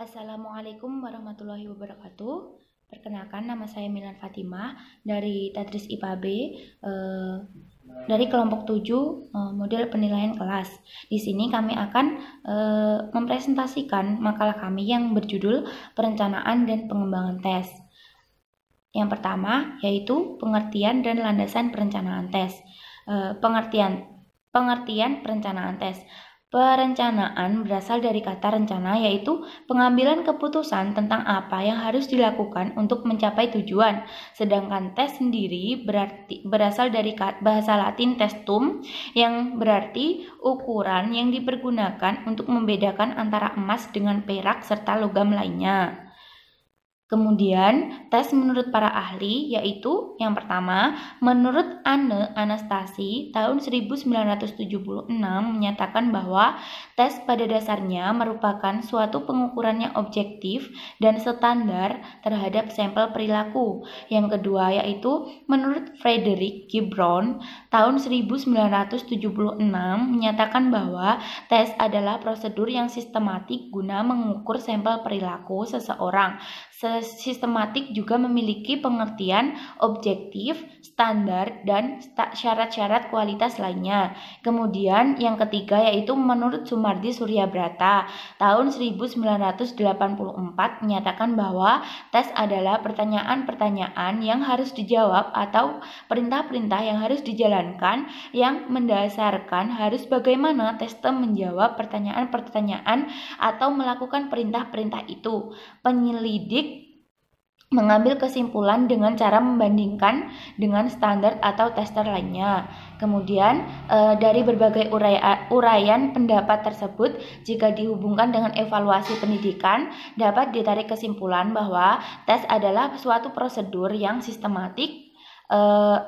Assalamualaikum warahmatullahi wabarakatuh. Perkenalkan, nama saya Milan Fatimah dari Tadris IPA B, dari kelompok 7, model penilaian kelas. Di sini kami akan mempresentasikan makalah kami yang berjudul Perencanaan dan Pengembangan Tes. Yang pertama yaitu pengertian dan landasan perencanaan tes. Pengertian perencanaan tes. Perencanaan berasal dari kata rencana, yaitu pengambilan keputusan tentang apa yang harus dilakukan untuk mencapai tujuan. Sedangkan tes sendiri berasal dari bahasa Latin testum, yang berarti ukuran yang dipergunakan untuk membedakan antara emas dengan perak serta logam lainnya. Kemudian, tes menurut para ahli yaitu yang pertama, menurut Anne Anastasi tahun 1976 menyatakan bahwa tes pada dasarnya merupakan suatu pengukuran yang objektif dan standar terhadap sampel perilaku. Yang kedua yaitu menurut Frederick Gibron tahun 1976 menyatakan bahwa tes adalah prosedur yang sistematik guna mengukur sampel perilaku seseorang. Sistematik juga memiliki pengertian objektif, standar, dan syarat-syarat kualitas lainnya. Kemudian yang ketiga yaitu menurut Sumardi Suryabrata tahun 1984 menyatakan bahwa tes adalah pertanyaan-pertanyaan yang harus dijawab atau perintah-perintah yang harus dijalankan yang mendasarkan harus bagaimana tester menjawab pertanyaan-pertanyaan atau melakukan perintah-perintah itu. Penyelidik mengambil kesimpulan dengan cara membandingkan dengan standar atau tester lainnya. Kemudian dari berbagai uraian pendapat tersebut, jika dihubungkan dengan evaluasi pendidikan, dapat ditarik kesimpulan bahwa tes adalah suatu prosedur yang sistematik,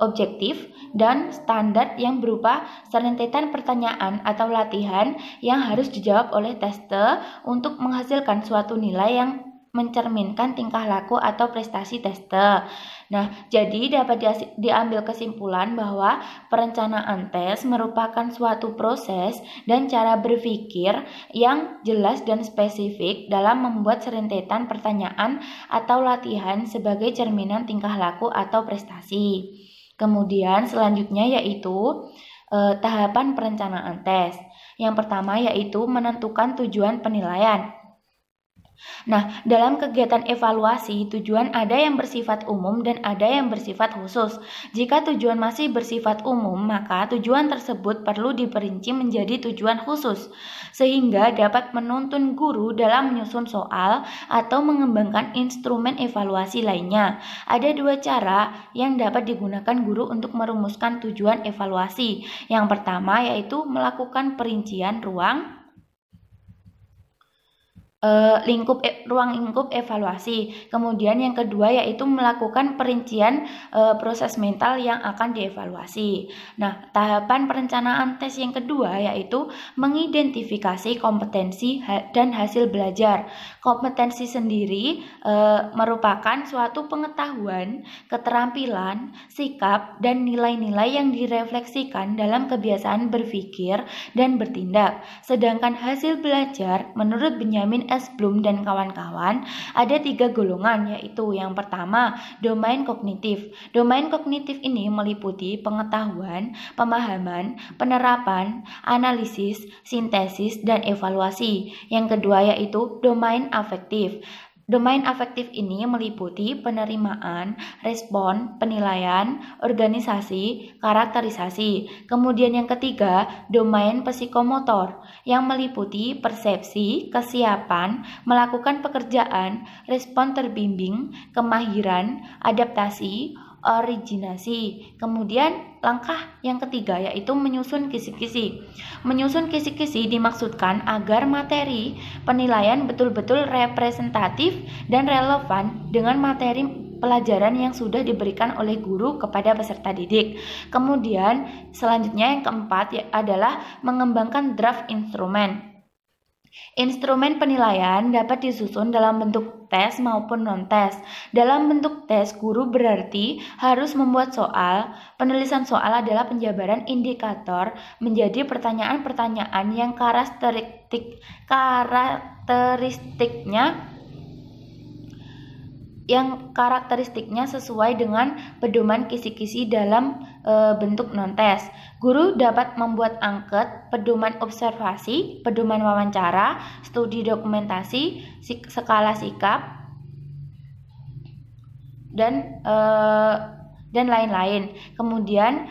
objektif, dan standar yang berupa rentetan pertanyaan atau latihan yang harus dijawab oleh tester untuk menghasilkan suatu nilai yang mencerminkan tingkah laku atau prestasi tester. Nah, jadi dapat diambil kesimpulan bahwa perencanaan tes merupakan suatu proses dan cara berpikir yang jelas dan spesifik dalam membuat rentetan pertanyaan atau latihan sebagai cerminan tingkah laku atau prestasi. Kemudian selanjutnya yaitu tahapan perencanaan tes. Yang pertama yaitu menentukan tujuan penilaian. Nah, dalam kegiatan evaluasi, tujuan ada yang bersifat umum dan ada yang bersifat khusus. Jika tujuan masih bersifat umum, maka tujuan tersebut perlu diperinci menjadi tujuan khusus, sehingga dapat menuntun guru dalam menyusun soal atau mengembangkan instrumen evaluasi lainnya. Ada dua cara yang dapat digunakan guru untuk merumuskan tujuan evaluasi. Yang pertama yaitu melakukan perincian ruang lingkup evaluasi. Kemudian yang kedua yaitu melakukan perincian proses mental yang akan dievaluasi. Nah, tahapan perencanaan tes yang kedua yaitu mengidentifikasi kompetensi dan hasil belajar. Kompetensi sendiri merupakan suatu pengetahuan, keterampilan, sikap, dan nilai-nilai yang direfleksikan dalam kebiasaan berpikir dan bertindak. Sedangkan hasil belajar menurut Benjamin S. Bloom dan kawan-kawan ada 3 golongan, yaitu yang pertama domain kognitif. Domain kognitif ini meliputi pengetahuan, pemahaman, penerapan, analisis, sintesis, dan evaluasi. Yang kedua yaitu domain afektif. Domain afektif ini meliputi penerimaan, respon, penilaian, organisasi, karakterisasi. Kemudian yang ketiga, domain psikomotor yang meliputi persepsi, kesiapan, melakukan pekerjaan, respon terbimbing, kemahiran, adaptasi, originasi. Kemudian langkah yang ketiga yaitu menyusun kisi-kisi. Menyusun kisi-kisi dimaksudkan agar materi penilaian betul-betul representatif dan relevan dengan materi pelajaran yang sudah diberikan oleh guru kepada peserta didik. Kemudian selanjutnya yang keempat adalah mengembangkan draft instrumen. Instrumen penilaian dapat disusun dalam bentuk tes maupun non-tes. Dalam bentuk tes, guru berarti harus membuat soal. Penulisan soal adalah penjabaran indikator menjadi pertanyaan-pertanyaan yang karakteristik karakteristiknya sesuai dengan pedoman kisi-kisi dalam bentuk non-tes. Guru dapat membuat angket, pedoman observasi, pedoman wawancara, studi dokumentasi, skala sikap, dan lain-lain. Kemudian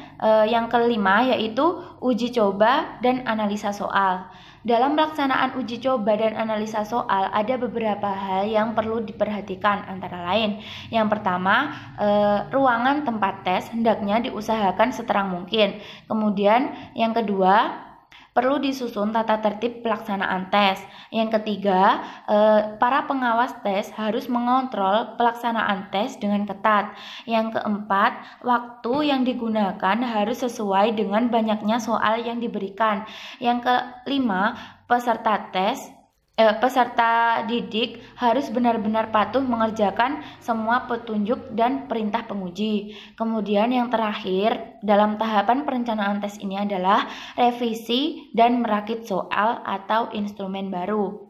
yang kelima yaitu uji coba dan analisa soal. Dalam pelaksanaan uji coba dan analisa soal ada beberapa hal yang perlu diperhatikan, antara lain yang pertama, ruangan tempat tes hendaknya diusahakan seterang mungkin. Kemudian yang kedua, perlu disusun tata tertib pelaksanaan tes. Yang ketiga, para pengawas tes harus mengontrol pelaksanaan tes dengan ketat. Yang keempat, waktu yang digunakan harus sesuai dengan banyaknya soal yang diberikan. Yang kelima, peserta didik harus benar-benar patuh mengerjakan semua petunjuk dan perintah penguji. Kemudian yang terakhir, dalam tahapan perencanaan tes ini adalah revisi dan merakit soal atau instrumen baru.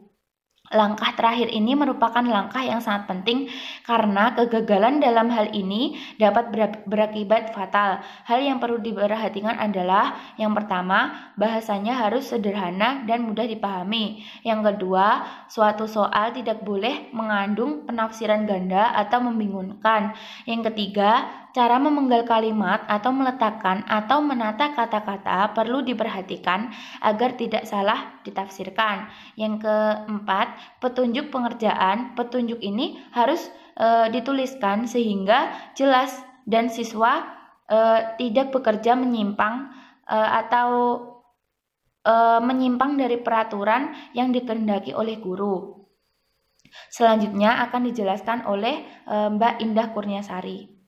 Langkah terakhir ini merupakan langkah yang sangat penting karena kegagalan dalam hal ini dapat berakibat fatal. Hal yang perlu diperhatikan adalah yang pertama, bahasanya harus sederhana dan mudah dipahami. Yang kedua, suatu soal tidak boleh mengandung penafsiran ganda atau membingungkan. Yang ketiga, cara memenggal kalimat atau meletakkan atau menata kata-kata perlu diperhatikan agar tidak salah ditafsirkan. Yang keempat, petunjuk pengerjaan. Petunjuk ini harus dituliskan sehingga jelas dan siswa tidak bekerja menyimpang menyimpang dari peraturan yang dikehendaki oleh guru. Selanjutnya akan dijelaskan oleh Mbak Indah Kurniasari.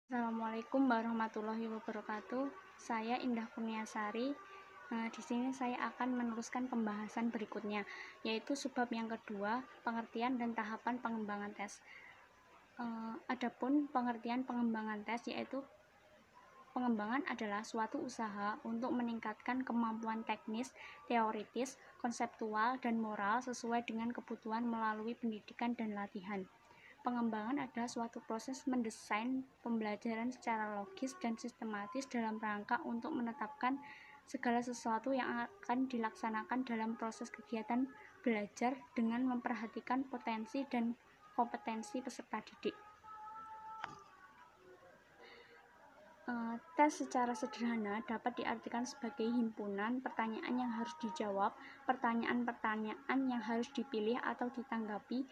Assalamualaikum warahmatullahi wabarakatuh. Saya Indah Kurniasari. Di sini saya akan meneruskan pembahasan berikutnya, yaitu subbab yang kedua, pengertian dan tahapan pengembangan tes. Adapun pengertian pengembangan tes, yaitu pengembangan adalah suatu usaha untuk meningkatkan kemampuan teknis, teoritis, konseptual, dan moral sesuai dengan kebutuhan melalui pendidikan dan latihan. Pengembangan adalah suatu proses mendesain pembelajaran secara logis dan sistematis dalam rangka untuk menetapkan segala sesuatu yang akan dilaksanakan dalam proses kegiatan belajar dengan memperhatikan potensi dan kompetensi peserta didik. Tes secara sederhana dapat diartikan sebagai himpunan pertanyaan yang harus dijawab, pertanyaan-pertanyaan yang harus dipilih atau ditanggapi,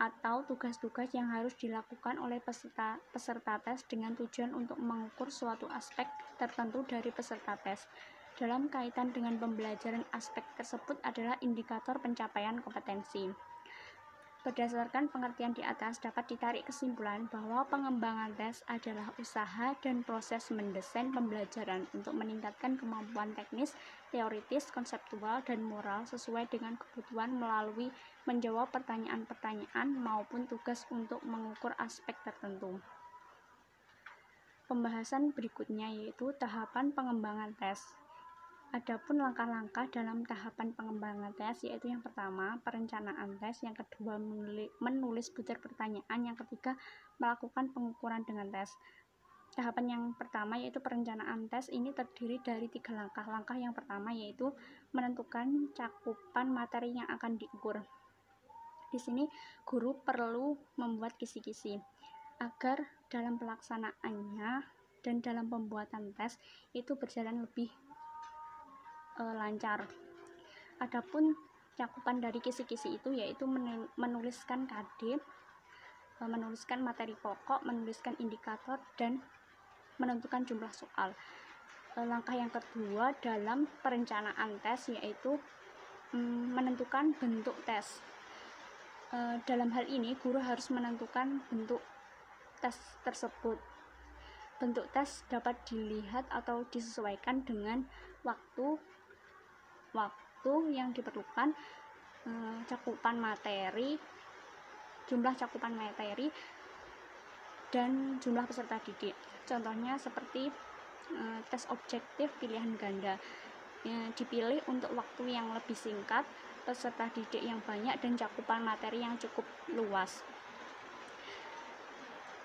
atau tugas-tugas yang harus dilakukan oleh peserta tes dengan tujuan untuk mengukur suatu aspek tertentu dari peserta tes. Dalam kaitan dengan pembelajaran, aspek tersebut adalah indikator pencapaian kompetensi. Berdasarkan pengertian di atas, dapat ditarik kesimpulan bahwa pengembangan tes adalah usaha dan proses mendesain pembelajaran untuk meningkatkan kemampuan teknis, teoritis, konseptual, dan moral sesuai dengan kebutuhan melalui menjawab pertanyaan-pertanyaan maupun tugas untuk mengukur aspek tertentu. Pembahasan berikutnya yaitu tahapan pengembangan tes. Adapun langkah-langkah dalam tahapan pengembangan tes yaitu yang pertama, perencanaan tes, yang kedua, menulis butir pertanyaan, yang ketiga, melakukan pengukuran dengan tes. Tahapan yang pertama yaitu perencanaan tes ini terdiri dari 3 langkah. Langkah yang pertama yaitu menentukan cakupan materi yang akan diukur. Di sini guru perlu membuat kisi-kisi agar dalam pelaksanaannya dan dalam pembuatan tes itu berjalan lebih lancar. Adapun cakupan dari kisi-kisi itu yaitu menuliskan KD, menuliskan materi pokok, menuliskan indikator, dan menentukan jumlah soal. Langkah yang kedua dalam perencanaan tes yaitu menentukan bentuk tes. Dalam hal ini guru harus menentukan bentuk tes tersebut. Bentuk tes dapat dilihat atau disesuaikan dengan waktu yang diperlukan, cakupan materi, jumlah cakupan materi, dan jumlah peserta didik. Contohnya seperti tes objektif pilihan ganda. Dipilih untuk waktu yang lebih singkat, peserta didik yang banyak, dan cakupan materi yang cukup luas.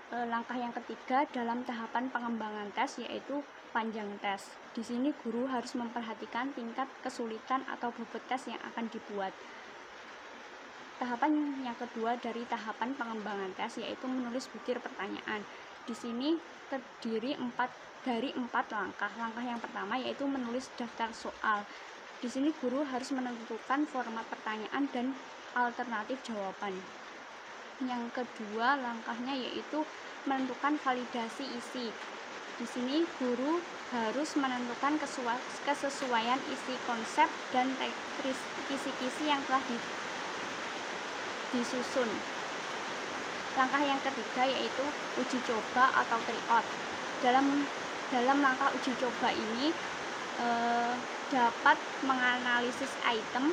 Langkah yang ketiga dalam tahapan pengembangan tes yaitu panjang tes. Di sini guru harus memperhatikan tingkat kesulitan atau bobot tes yang akan dibuat. Tahapan yang kedua dari tahapan pengembangan tes yaitu menulis butir pertanyaan. Di sini terdiri dari empat langkah. Langkah yang pertama yaitu menulis daftar soal. Di sini guru harus menentukan format pertanyaan dan alternatif jawaban. Yang kedua langkahnya yaitu menentukan validasi isi. Di sini guru harus menentukan kesesuaian isi konsep dan kisi-kisi yang telah disusun. Langkah yang ketiga yaitu uji coba atau tryout. Dalam langkah uji coba ini dapat menganalisis item,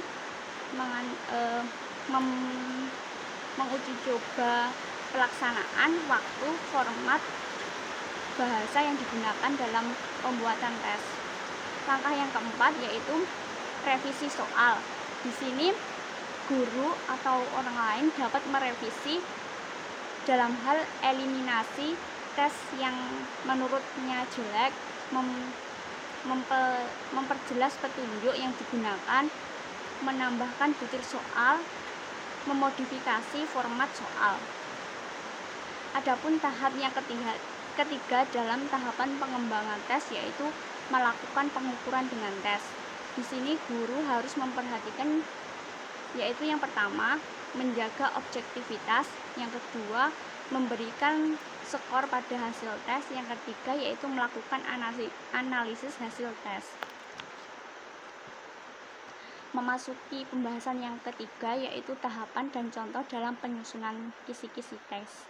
menguji coba pelaksanaan, waktu, format, bahasa yang digunakan dalam pembuatan tes. Langkah yang keempat yaitu revisi soal. Di sini guru atau orang lain dapat merevisi dalam hal eliminasi tes yang menurutnya jelek, memperjelas petunjuk yang digunakan, menambahkan butir soal, memodifikasi format soal. Adapun tahap yang ketiga dalam tahapan pengembangan tes yaitu melakukan pengukuran dengan tes. Di sini guru harus memperhatikan yaitu yang pertama menjaga objektivitas, yang kedua memberikan skor pada hasil tes, yang ketiga yaitu melakukan analisis hasil tes. Memasuki pembahasan yang ketiga yaitu tahapan dan contoh dalam penyusunan kisi-kisi tes.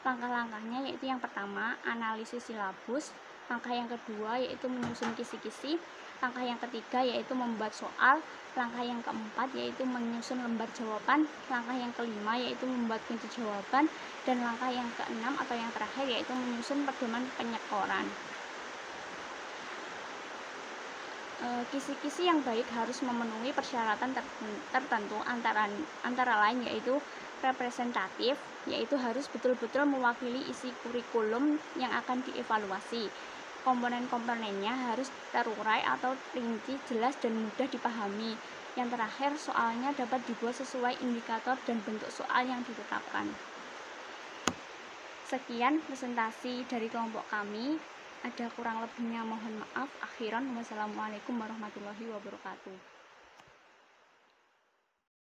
Langkah-langkahnya yaitu yang pertama analisis silabus, langkah yang kedua yaitu menyusun kisi-kisi, langkah yang ketiga yaitu membuat soal, langkah yang keempat yaitu menyusun lembar jawaban, langkah yang kelima yaitu membuat kunci jawaban, dan langkah yang keenam atau yang terakhir yaitu menyusun pedoman penyekoran. Kisi-kisi yang baik harus memenuhi persyaratan tertentu antara lain yaitu representatif, yaitu harus betul-betul mewakili isi kurikulum yang akan dievaluasi. Komponen-komponennya harus terurai atau rinci, jelas, dan mudah dipahami. Yang terakhir, soalnya dapat dibuat sesuai indikator dan bentuk soal yang ditetapkan. Sekian presentasi dari kelompok kami. Ada kurang lebihnya mohon maaf. Akhiran, wassalamualaikum warahmatullahi wabarakatuh.